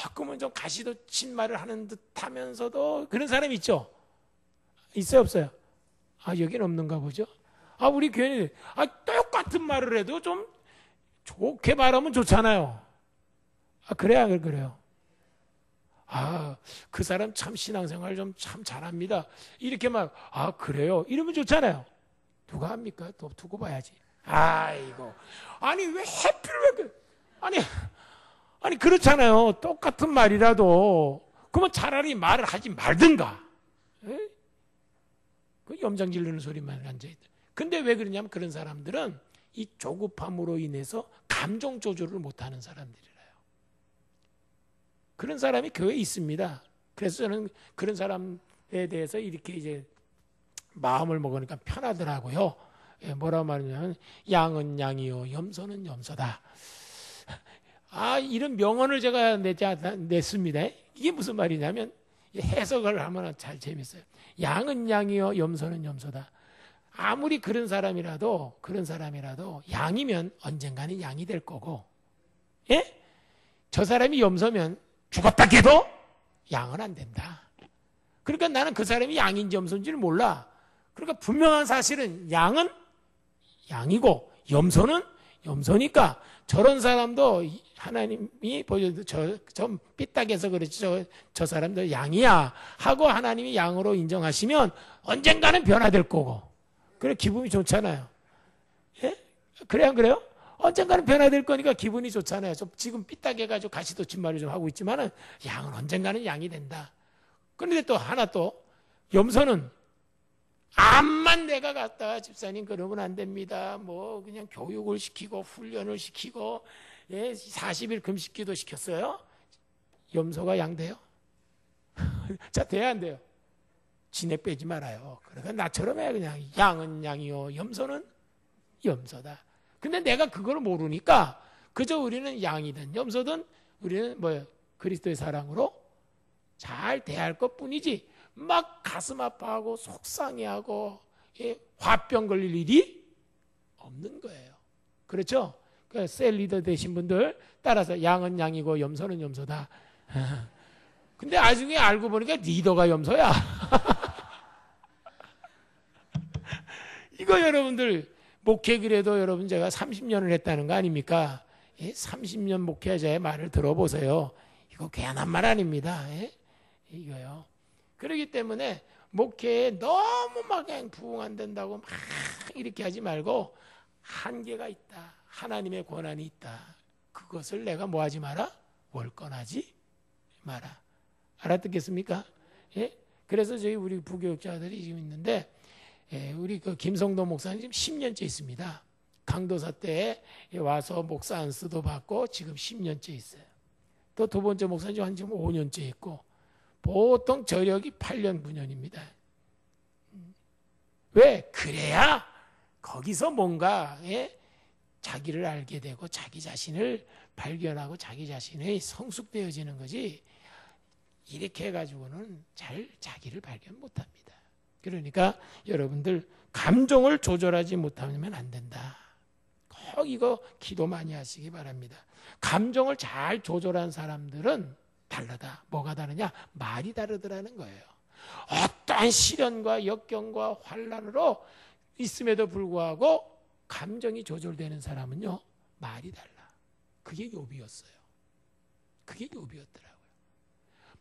Speaker 1: 조금은 좀 가시도 친 말을 하는 듯 하면서도 그런 사람이 있죠? 있어요, 없어요? 여긴 없는가 보죠? 우리 교회는 똑같은 말을 해도 좀 좋게 말하면 좋잖아요. 그래야 그래요. 그 사람 참 신앙생활 좀 참 잘합니다. 이렇게 막 그래요. 이러면 좋잖아요. 누가 합니까? 또 두고 봐야지. 아이고. 아니 왜 해피를 왜 그래? 아니 그렇잖아요. 똑같은 말이라도 그러면 차라리 말을 하지 말든가. 에? 그 염장 지르는 소리만 앉아있다. 근데 왜 그러냐면 그런 사람들은 이 조급함으로 인해서 감정 조절을 못하는 사람들이래요. 그런 사람이 교회에 있습니다. 그래서 저는 그런 사람에 대해서 이렇게 이제 마음을 먹으니까 편하더라고요. 뭐라고 말하냐면 양은 양이요 염소는 염소다. 이런 명언을 제가 냈습니다. 이게 무슨 말이냐면 해석을 하면 잘 재밌어요. 양은 양이요 염소는 염소다. 아무리 그런 사람이라도 양이면 언젠가는 양이 될 거고, 예? 저 사람이 염소면 죽었다 해도 양은 안 된다. 그러니까 나는 그 사람이 양인지 염소인지를 몰라. 그러니까 분명한 사실은 양은 양이고 염소는 염소니까 저런 사람도 하나님이 보여도 좀 삐딱해서 그렇지 저 사람도 양이야 하고 하나님이 양으로 인정하시면 언젠가는 변화될 거고, 그래 기분이 좋잖아요. 예? 그래 안 그래요? 언젠가는 변화될 거니까 기분이 좋잖아요. 지금 삐딱해가지고 가시돋침말을 좀 하고 있지만은 양은 언젠가는 양이 된다. 그런데 또 하나 또 염소는 암만 내가 갔다가 집사님 그러면 안 됩니다. 뭐 그냥 교육을 시키고 훈련을 시키고 40일 금식기도 시켰어요. 염소가 양 돼요? 자, 돼야 안 돼요? 진액 빼지 말아요. 그러니까 나처럼 해 그냥 양은 양이요 염소는 염소다. 근데 내가 그걸 모르니까 그저 우리는 양이든 염소든 우리는 그리스도의 사랑으로 잘 대할 것뿐이지 막 가슴 아파하고 속상해하고 화병 걸릴 일이 없는 거예요. 그렇죠? 그러니까 셀 리더 되신 분들 따라서 양은 양이고 염소는 염소다. 근데 나중에 알고 보니까 리더가 염소야. 이거 여러분들 목회 그래도 여러분 제가 30년을 했다는 거 아닙니까? 30년 목회자의 말을 들어보세요. 이거 괜한 말 아닙니다. 이거요. 그렇기 때문에 목회에 너무 막 부응 안 된다고 막 이렇게 하지 말고 한계가 있다. 하나님의 권한이 있다. 그것을 내가 뭐 하지 마라? 월권하지 마라. 알아듣겠습니까? 예? 그래서 저희 우리 부교육자들이 지금 있는데 우리 그 김성도 목사님 지금 10년째 있습니다. 강도사 때 와서 목사 안수도 받고 지금 10년째 있어요. 또 두 번째 목사님 지금 5년째 있고 보통 저력이 8년, 9년입니다. 왜? 그래야 거기서 뭔가 자기를 알게 되고 자기 자신을 발견하고 자기 자신이 성숙되어지는 거지 이렇게 해가지고는 잘 자기를 발견 못합니다. 그러니까 여러분들 감정을 조절하지 못하면 안 된다. 꼭 이거 기도 많이 하시기 바랍니다. 감정을 잘 조절한 사람들은 다르다. 뭐가 다르냐? 말이 다르더라는 거예요. 어떠한 시련과 역경과 환난으로 있음에도 불구하고 감정이 조절되는 사람은요 말이 달라. 그게 욥이었어요. 그게 욥이었더라고요.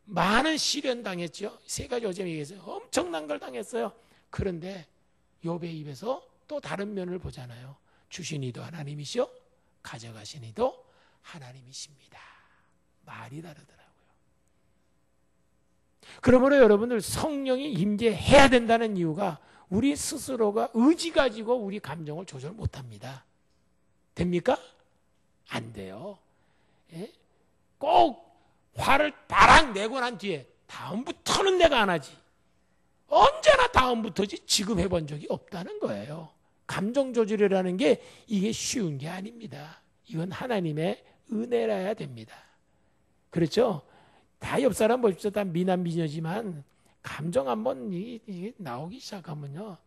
Speaker 1: 많은 시련 당했죠. 세 가지 어제 얘기했어요. 엄청난 걸 당했어요. 그런데 욥의 입에서 또 다른 면을 보잖아요. 주신 이도 하나님이시오 가져가신 이도 하나님이십니다. 말이 다르더라고요. 그러므로 여러분들 성령이 임재해야 된다는 이유가 우리 스스로가 의지 가지고 우리 감정을 조절 못합니다. 됩니까? 안 돼요. 꼭 화를 바락 내고 난 뒤에 다음부터는 내가 안 하지. 언제나 다음부터지 지금 해본 적이 없다는 거예요. 감정 조절이라는 게 이게 쉬운 게 아닙니다. 이건 하나님의 은혜라야 됩니다. 그렇죠? 다 옆 사람 보십시오. 다 미남 미녀지만 감정 한번 이게 나오기 시작하면요,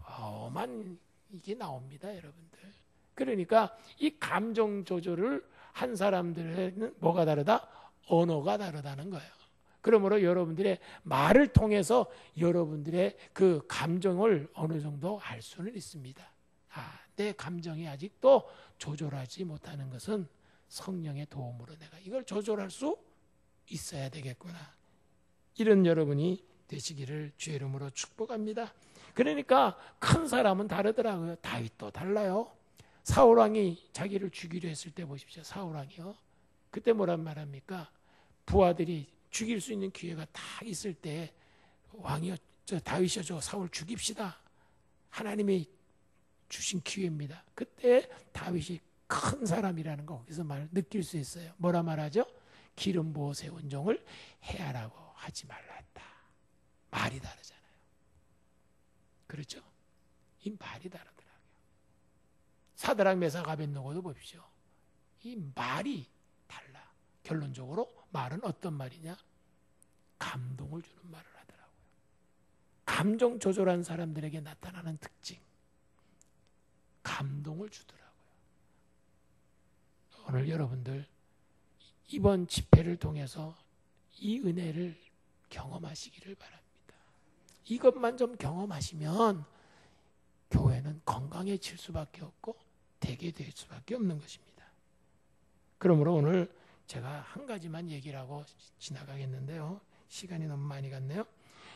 Speaker 1: 험한 이게 나옵니다, 여러분들. 그러니까 이 감정 조절을 한 사람들은 뭐가 다르다? 언어가 다르다는 거예요. 그러므로 여러분들의 말을 통해서 여러분들의 그 감정을 어느 정도 알 수는 있습니다. 내 감정이 아직도 조절하지 못하는 것은 성령의 도움으로 내가 이걸 조절할 수 있어야 되겠구나. 이런 여러분이 되시기를 주의 이름으로 축복합니다. 그러니까 큰 사람은 다르더라고요. 다윗도 달라요. 사울왕이 자기를 죽이려 했을 때 보십시오. 사울왕이요. 그때 뭐란 말합니까? 부하들이 죽일 수 있는 기회가 다 있을 때 왕이요, 다윗이요, 저 사울 죽입시다. 하나님이 주신 기회입니다. 그때 다윗이 큰 사람이라는 거 거기서 느낄 수 있어요. 뭐라 말하죠? 기름 부어 세운 종을 해하라고 하지 말라 했다. 말이 다르잖아요. 그렇죠? 이 말이 다르더라고요. 사드락 메삭 아벳느고도 보십시오. 이 말이 달라. 결론적으로 말은 어떤 말이냐? 감동을 주는 말을 하더라고요. 감정 조절한 사람들에게 나타나는 특징. 감동을 주더라고요. 오늘 여러분들 이번 집회를 통해서 이 은혜를 경험하시기를 바랍니다. 이것만 좀 경험하시면 교회는 건강해질 수밖에 없고 되게 될 수밖에 없는 것입니다. 그러므로 오늘 제가 한 가지만 얘기를 하고 지나가겠는데요. 시간이 너무 많이 갔네요.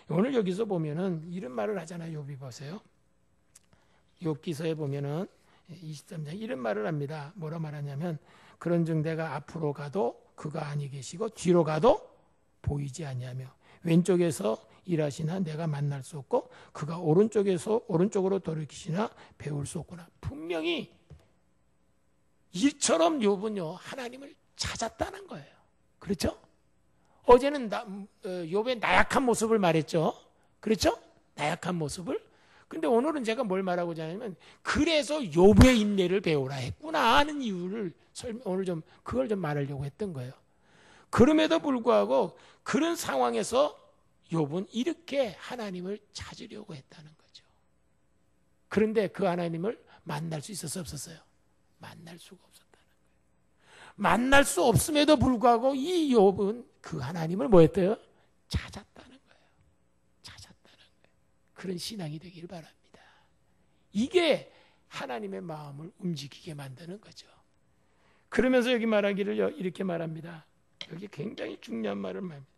Speaker 1: 오늘 여기서 보면은 이런 말을 하잖아요. 욥이 보세요. 욥기서에 보면은 23장 이런 말을 합니다. 뭐라 말하냐면 그런즉 내가 앞으로 가도 그가 아니 계시고 뒤로 가도 보이지 아니하며 왼쪽에서 일하시나 내가 만날 수 없고 그가 오른쪽으로 돌이키시나 배울 수 없구나. 분명히 이처럼 욥은요 하나님을 찾았다는 거예요. 그렇죠? 어제는 욥의 나약한 모습을 말했죠. 그렇죠? 나약한 모습을. 근데 오늘은 제가 뭘 말하고자 하냐면 그래서 욥의 인내를 배우라 했구나 하는 이유를 오늘 좀 그걸 좀 말하려고 했던 거예요. 그럼에도 불구하고 그런 상황에서 욥은 이렇게 하나님을 찾으려고 했다는 거죠. 그런데 그 하나님을 만날 수 있었어요, 없었어요? 만날 수가 없었다는 거예요. 만날 수 없음에도 불구하고 이 욥은 그 하나님을 뭐 했대요? 찾았다는 거예요. 찾았다는 거예요. 그런 신앙이 되기를 바랍니다. 이게 하나님의 마음을 움직이게 만드는 거죠. 그러면서 여기 말하기를 이렇게 말합니다. 여기 굉장히 중요한 말을 말합니다.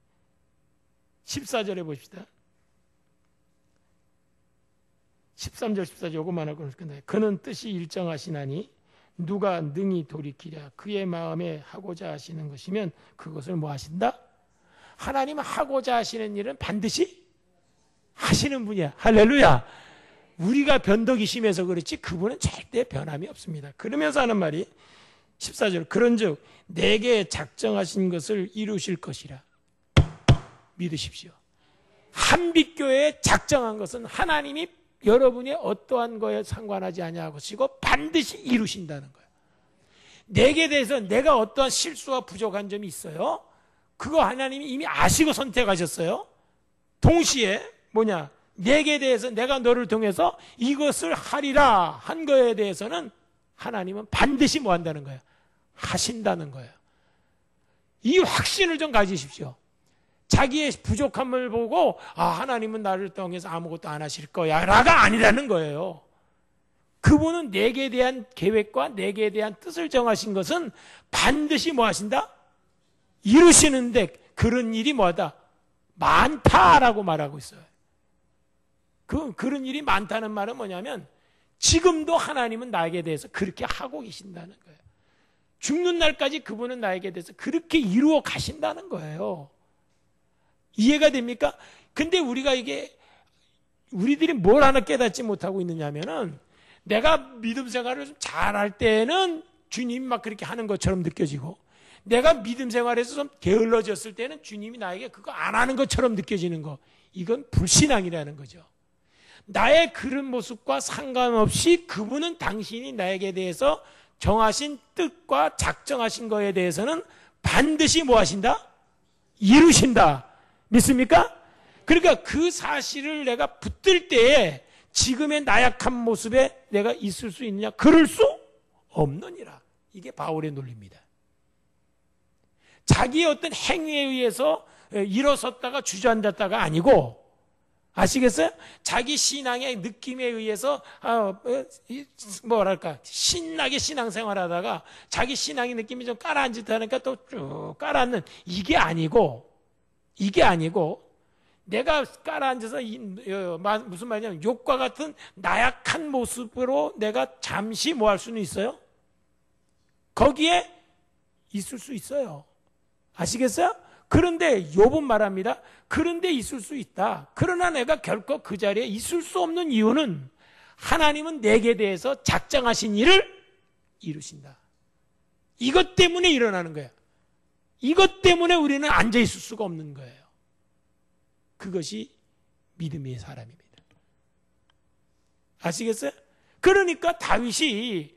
Speaker 1: 14절에 보십시다. 13절 14절 요거만 하고 끝나요. 그는 뜻이 일정하시나니 누가 능히 돌이키랴. 그의 마음에 하고자 하시는 것이면 그것을 뭐 하신다? 하나님은 하고자 하시는 일은 반드시 하시는 분이야. 할렐루야. 우리가 변덕이 심해서 그렇지 그분은 절대 변함이 없습니다. 그러면서 하는 말이 14절 그런즉 내게 작정하신 것을 이루실 것이라. 믿으십시오. 한빛교회에 작정한 것은 하나님이 여러분의 어떠한 거에 상관하지 아니하시고 반드시 이루신다는 거예요. 내게 대해서 내가 어떠한 실수와 부족한 점이 있어요. 그거 하나님이 이미 아시고 선택하셨어요. 동시에 뭐냐? 내게 대해서 내가 너를 통해서 이것을 하리라 한 거에 대해서는 하나님은 반드시 뭐 한다는 거예요? 하신다는 거예요. 이 확신을 좀 가지십시오. 자기의 부족함을 보고 하나님은 나를 통해서 아무것도 안 하실 거야 라가 아니라는 거예요. 그분은 내게 대한 계획과 내게 대한 뜻을 정하신 것은 반드시 뭐 하신다? 이루시는데 그런 일이 뭐하다? 많다라고 말하고 있어요. 그런 일이 많다는 말은 뭐냐면 지금도 하나님은 나에게 대해서 그렇게 하고 계신다는 거예요. 죽는 날까지 그분은 나에게 대해서 그렇게 이루어 가신다는 거예요. 이해가 됩니까? 근데 우리들이 뭘 하나 깨닫지 못하고 있느냐면은 내가 믿음 생활을 좀 잘할 때는 주님이 막 그렇게 하는 것처럼 느껴지고 내가 믿음 생활에서 좀 게을러졌을 때는 주님이 나에게 그거 안 하는 것처럼 느껴지는 거. 이건 불신앙이라는 거죠. 나의 그런 모습과 상관없이 그분은 당신이 나에게 대해서 정하신 뜻과 작정하신 거에 대해서는 반드시 뭐 하신다? 이루신다. 믿습니까? 그러니까 그 사실을 내가 붙들 때에 지금의 나약한 모습에 내가 있을 수 있느냐? 그럴 수 없느니라. 이게 바울의 논리입니다. 자기의 어떤 행위에 의해서 일어섰다가 주저앉았다가 아니고 아시겠어요? 자기 신앙의 느낌에 의해서 뭐랄까 신나게 신앙생활하다가 자기 신앙의 느낌이 좀 가라앉으니까 또 쭉 가라앉는 이게 아니고 내가 가라앉아서 무슨 말이냐면 욕과 같은 나약한 모습으로 내가 잠시 뭐 할 수는 있어요? 거기에 있을 수 있어요. 아시겠어요? 그런데 욥은 말합니다. 그런데 있을 수 있다. 그러나 내가 결코 그 자리에 있을 수 없는 이유는 하나님은 내게 대해서 작정하신 일을 이루신다. 이것 때문에 일어나는 거예요. 이것 때문에 우리는 앉아 있을 수가 없는 거예요. 그것이 믿음의 사람입니다. 아시겠어요? 그러니까 다윗이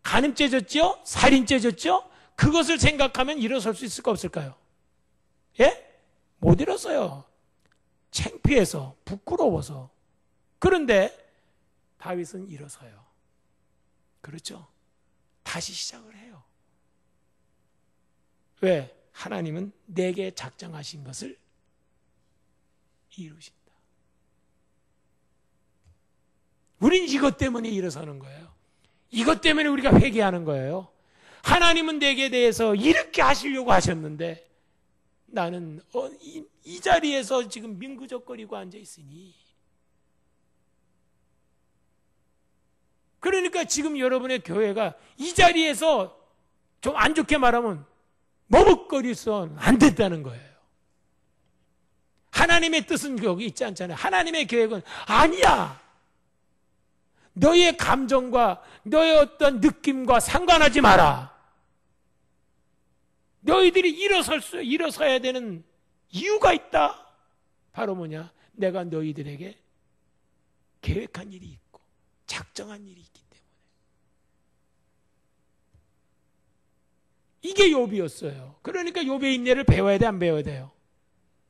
Speaker 1: 간음죄 졌죠? 살인죄 졌죠? 그것을 생각하면 일어설 수 있을까 없을까요? 예? 못 일어서요. 창피해서, 부끄러워서. 그런데 다윗은 일어서요. 그렇죠? 다시 시작을 해요. 왜? 하나님은 내게 작정하신 것을 이루신다. 우린 이것 때문에 일어서는 거예요. 이것 때문에 우리가 회개하는 거예요. 하나님은 내게 대해서 이렇게 하시려고 하셨는데 나는 이 자리에서 지금 민구적거리고 앉아 있으니, 그러니까 지금 여러분의 교회가 이 자리에서 좀 안 좋게 말하면 머뭇거리선 안 된다는 거예요. 하나님의 뜻은 여기 있지 않잖아요. 하나님의 계획은 아니야. 너의 감정과 너의 어떤 느낌과 상관하지 마라. 너희들이 일어서야 되는 이유가 있다. 바로 뭐냐? 내가 너희들에게 계획한 일이 있고 작정한 일이 있기 때문에. 이게 욥이었어요. 그러니까 욥의 인내를 배워야 돼, 안 배워야 돼요?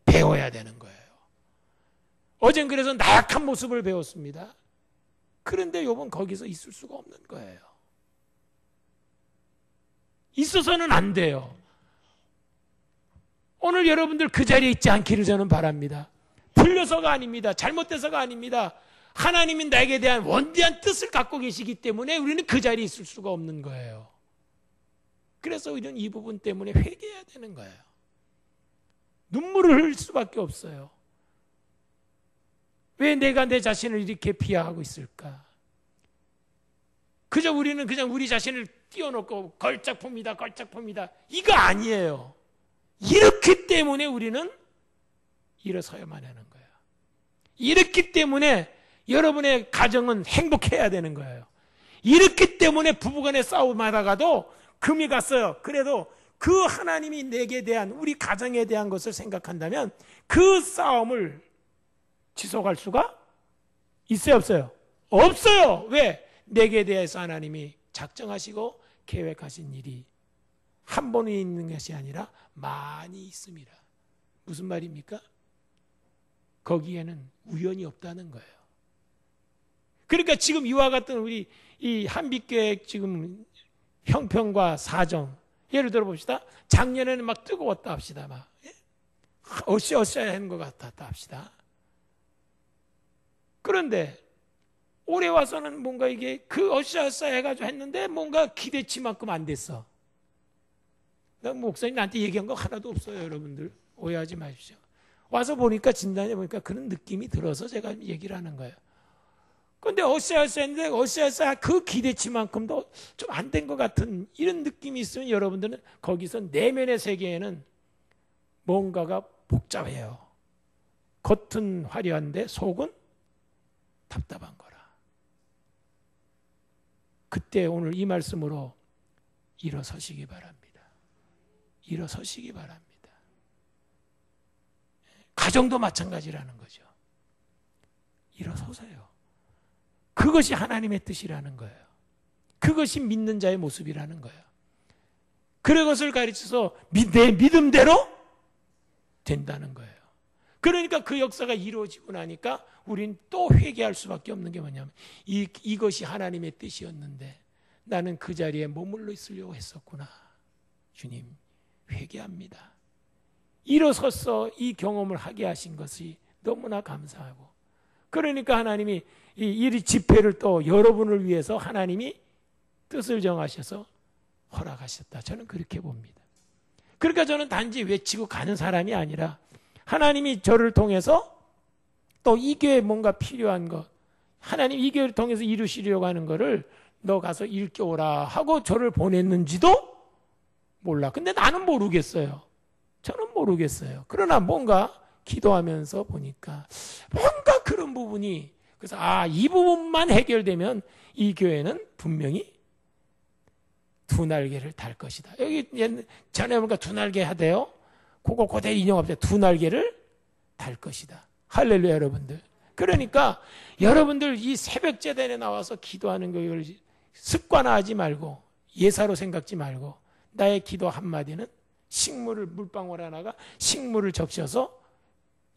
Speaker 1: 배워야 되는 거예요. 어젠 그래서 나약한 모습을 배웠습니다. 그런데 욥은 거기서 있을 수가 없는 거예요. 있어서는 안 돼요. 오늘 여러분들 그 자리에 있지 않기를 저는 바랍니다. 틀려서가 아닙니다. 잘못돼서가 아닙니다. 하나님이 나에게 대한 원대한 뜻을 갖고 계시기 때문에 우리는 그 자리에 있을 수가 없는 거예요. 그래서 우리는 이 부분 때문에 회개해야 되는 거예요. 눈물을 흘릴 수밖에 없어요. 왜 내가 내 자신을 이렇게 비하하고 있을까? 우리는 그냥 우리 자신을 띄워놓고 걸작품이다, 걸작품이다. 이거 아니에요. 이렇기 때문에 우리는 일어서야만 하는 거예요. 이렇기 때문에 여러분의 가정은 행복해야 되는 거예요. 이렇기 때문에 부부간의 싸움하다가도 금이 갔어요. 그래도 그 하나님이 내게 대한, 우리 가정에 대한 것을 생각한다면 그 싸움을 지속할 수가 있어요, 없어요? 없어요. 왜? 내게 대해서 하나님이 작정하시고 계획하신 일이 한 번에 있는 것이 아니라 많이 있습니다. 무슨 말입니까? 거기에는 우연이 없다는 거예요. 그러니까 지금 이와 같은 우리 이 한빛교회 지금 형편과 사정, 예를 들어 봅시다. 작년에는 막 뜨거웠다 합시다. 막 어시어시해야 하는 것 같았다 합시다. 그런데 올해 와서는 뭔가 이게 그 어시어시해 해가지고 했는데 뭔가 기대치만큼 안 됐어. 목사님 나한테 얘기한 거 하나도 없어요. 여러분들 오해하지 마십시오. 와서 보니까 진단해 보니까 그런 느낌이 들어서 제가 얘기를 하는 거예요. 그런데 어시어시했는데 어시어시해 그 기대치만큼도 좀 안 된 것 같은 이런 느낌이 있으면 여러분들은 거기서 내면의 세계에는 뭔가가 복잡해요. 겉은 화려한데 속은 답답한 거라. 그때 오늘 이 말씀으로 일어서시기 바랍니다. 일어서시기 바랍니다. 가정도 마찬가지라는 거죠. 일어서세요. 그것이 하나님의 뜻이라는 거예요. 그것이 믿는 자의 모습이라는 거예요. 그것을 가르쳐서 내 믿음대로 된다는 거예요. 그러니까 그 역사가 이루어지고 나니까 우린 또 회개할 수밖에 없는 게 뭐냐면 이것이 하나님의 뜻이었는데 나는 그 자리에 머물러 있으려고 했었구나. 주님 회개합니다. 일어서서 이 경험을 하게 하신 것이 너무나 감사하고 그러니까 하나님이 이 집회를 또 여러분을 위해서 하나님이 뜻을 정하셔서 허락하셨다. 저는 그렇게 봅니다. 그러니까 저는 단지 외치고 가는 사람이 아니라 하나님이 저를 통해서 또 이 교회에 뭔가 필요한 것, 하나님 이 교회를 통해서 이루시려고 하는 거를 너 가서 읽겨오라 하고 저를 보냈는지도 몰라. 근데 나는 모르겠어요. 저는 모르겠어요. 그러나 뭔가 기도하면서 보니까 뭔가 그런 부분이, 그래서 이 부분만 해결되면 이 교회는 분명히 두 날개를 달 것이다. 여기 전에 보니까 두 날개 하대요. 그거 그대로 인용합시다. 두 날개를 달 것이다. 할렐루야 여러분들. 그러니까 여러분들 이 새벽 제단에 나와서 기도하는 걸 습관화하지 말고 예사로 생각지 말고 나의 기도 한마디는 식물을 물방울 하나가 식물을 적셔서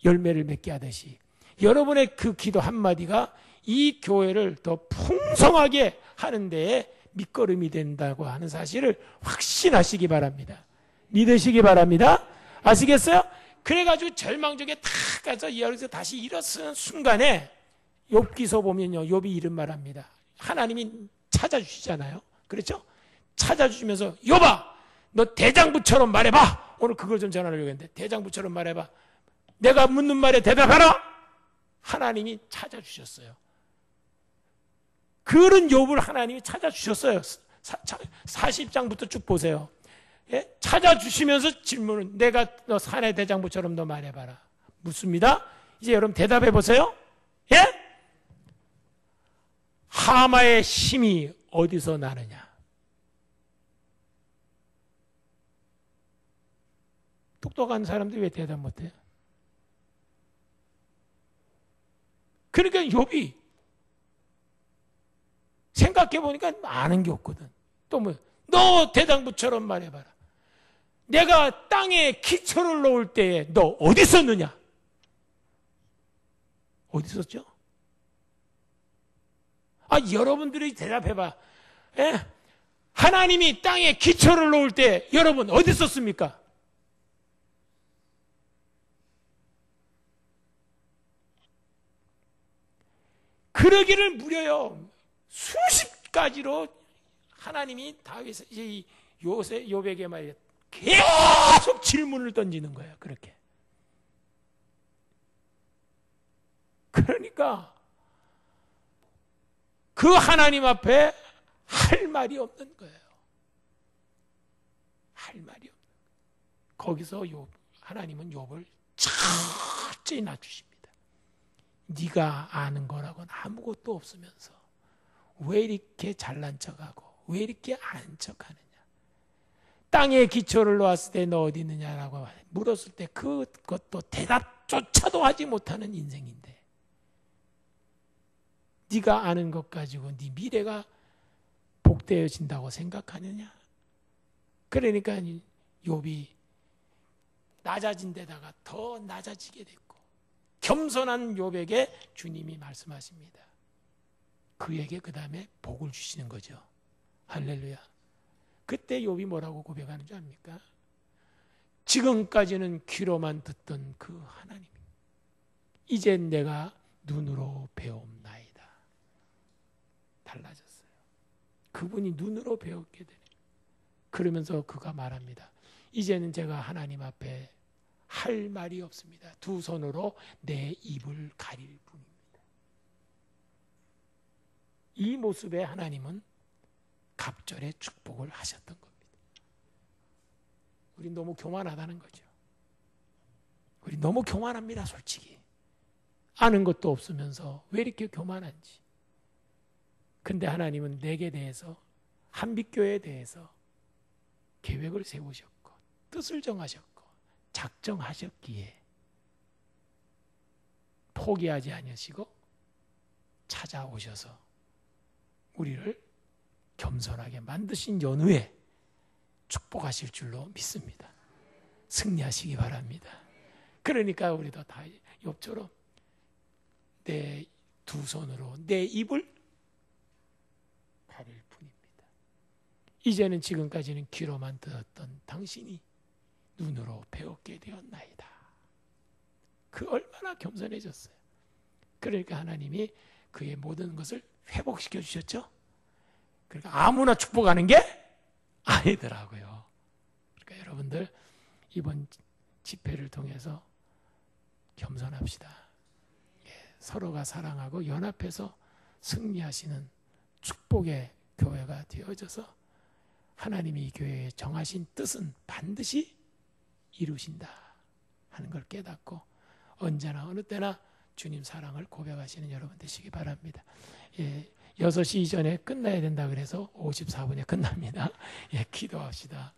Speaker 1: 열매를 맺게 하듯이 여러분의 그 기도 한마디가 이 교회를 더 풍성하게 하는 데에 밑거름이 된다고 하는 사실을 확신하시기 바랍니다. 믿으시기 바랍니다. 아시겠어요? 그래가지고 절망적에 탁 가서 여기서 다시 일어서는 순간에 욥기서 보면요, 욥이 이런 말합니다. 하나님이 찾아주시잖아요. 그렇죠? 찾아주시면서 욥아, 너 대장부처럼 말해봐. 오늘 그걸 좀 전하려고 했는데 대장부처럼 말해봐. 내가 묻는 말에 대답하라. 하나님이 찾아주셨어요. 그런 욥을 하나님이 찾아주셨어요. 40장부터 쭉 보세요. 예? 찾아주시면서 질문을 내가 너 사내 대장부처럼 너 말해봐라. 묻습니다. 이제 여러분 대답해 보세요. 예? 하마의 힘이 어디서 나느냐? 똑똑한 사람들이 왜 대답 못해요? 그러니까 욥이 생각해 보니까 아는 게 없거든. 또 뭐, 너 대장부처럼 말해봐라. 내가 땅에 기초를 놓을 때에 너 어디 있었느냐? 어디 있었죠? 여러분들이 대답해봐. 예? 하나님이 땅에 기초를 놓을 때 여러분 어디 있었습니까? 그러기를 무려요. 수십 가지로 하나님이 다윗 욥에게 말이야 계속 질문을 던지는 거예요. 그렇게. 그러니까 그 하나님 앞에 할 말이 없는 거예요. 할 말이 없는 거예요. 거기서 하나님은 욥을 철저히 낮추십니다. 네가 아는 거라고는 아무것도 없으면서 왜 이렇게 잘난 척하고 왜 이렇게 아는 척하느냐? 땅에 기초를 놓았을 때 너 어디 있느냐라고 물었을 때 그것도 대답조차도 하지 못하는 인생인데 네가 아는 것 가지고 네 미래가 복되어진다고 생각하느냐? 그러니까 욥이 낮아진 데다가 더 낮아지게 됐고 겸손한 욥에게 주님이 말씀하십니다. 그에게 그 다음에 복을 주시는 거죠. 할렐루야. 그때 욥이 뭐라고 고백하는 줄 압니까? 지금까지는 귀로만 듣던 그 하나님, 이젠 내가 눈으로 배움나이다. 달라졌어요. 그분이 눈으로 배웠게 되네. 그러면서 그가 말합니다. 이제는 제가 하나님 앞에 할 말이 없습니다. 두 손으로 내 입을 가릴 뿐입니다. 이 모습에 하나님은 갑절의 축복을 하셨던 겁니다. 우리 너무 교만하다는 거죠. 우리 너무 교만합니다, 솔직히. 아는 것도 없으면서 왜 이렇게 교만한지. 근데 하나님은 내게 대해서, 한빛교회에 대해서 계획을 세우셨고 뜻을 정하셨고 작정하셨기에 포기하지 않으시고 찾아오셔서 우리를 겸손하게 만드신 연후에 축복하실 줄로 믿습니다. 승리하시기 바랍니다. 그러니까 우리도 다 욥처럼 내 두 손으로 내 입을 가릴 뿐입니다. 이제는 지금까지는 귀로만 들었던 당신이 눈으로 배웠게 되었나이다. 그 얼마나 겸손해졌어요. 그러니까 하나님이 그의 모든 것을 회복시켜 주셨죠. 그러니까 아무나 축복하는 게 아니더라고요. 그러니까 여러분들 이번 집회를 통해서 겸손합시다. 서로가 사랑하고 연합해서 승리하시는 축복의 교회가 되어져서 하나님이 이 교회에 정하신 뜻은 반드시 이루신다 하는 걸 깨닫고 언제나 어느 때나 주님 사랑을 고백하시는 여러분 되시기 바랍니다. 6시 이전에 끝나야 된다 그래서 54분에 끝납니다. 기도합시다.